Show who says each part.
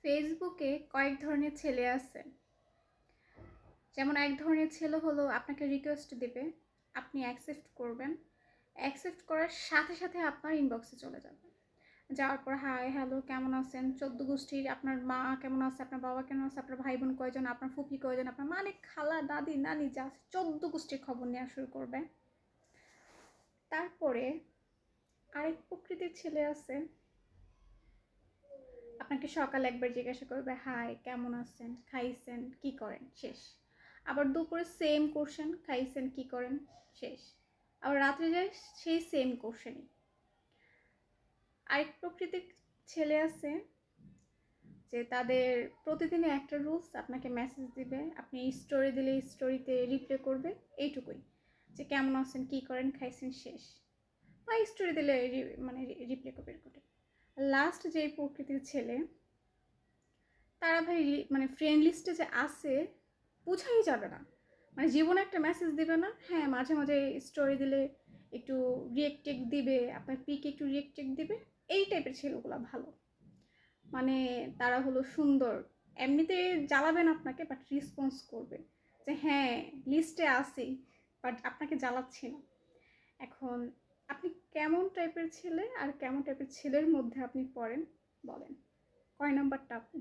Speaker 1: ফেসবুকে কয়েক ধরনের ছেলে আছে। যেমন এক ধরনের ছেলে হলো আপনাকে রিকোয়েস্ট দেবে, আপনি অ্যাকসেপ্ট করবেন, অ্যাকসেপ্ট করার সাথে সাথে আপনার ইনবক্সে চলে যাবে। যাওয়ার পর হাই হ্যালো কেমন আছেন, 14 গোষ্ঠীর আপনার মা কেমন আছে, আপনার বাবা কেমন আছে, আপনার ভাই বোন কয়জন, আপনার ফুপি কয়জন, আপনার মানে খালা দাদি নানি যা আছে 14 গোষ্ঠীর খবর নেওয়া শুরু করবে। তারপরে আরেক প্রকৃতির ছেলে আছে, আপনাকে সকালে একবার জিজ্ঞাসা করবে হাই কেমন আছেন, খাইছেন কি করেন, শেষ। আবার দুপুরে সেম কোশ্চেন, খাইছেন কি করেন, শেষ। আবার রাত্রে যায় সেই সেম কোশ্চেনই। আরেক প্রকৃতির ছেলে আছে যে তাদের প্রতিদিনে একটা রুলস, আপনাকে মেসেজ দিবে, আপনি স্টোরি দিলে স্টোরিতে রিপ্লাই করবে, এইটুকুই, যে কেমন আছেন কি করেন খাইছেন শেষ। বা স্টোরি দিলে মানে রিপ্লাই করবে এরকম। লাস্ট যে প্রকৃতির ছেলে, তারা ভাই মানে ফ্রেন্ড লিস্টে যে আছে বোঝাই যাবে না, মানে জীবনে একটা মেসেজ দিবে না, হ্যাঁ মাঝে মাঝে স্টোরি দিলে একটু রিয়েক্টেক দিবে, আপনার পিকে একটু রিয়েক্টেক দিবে, এই টাইপের ছেলেগুলো ভালো। মানে তারা হলো সুন্দর, এমনিতে জ্বালাবেন আপনাকে বাট রেসপন্স করবে যে হ্যাঁ লিস্টে আসি বাট আপনাকে জ্বালাচ্ছি না। এখন আপনি কেমন টাইপের ছেলে আর কেমন টাইপের ছেলের মধ্যে আপনি পড়েন বলেন, কয় নাম্বারটা আপনি?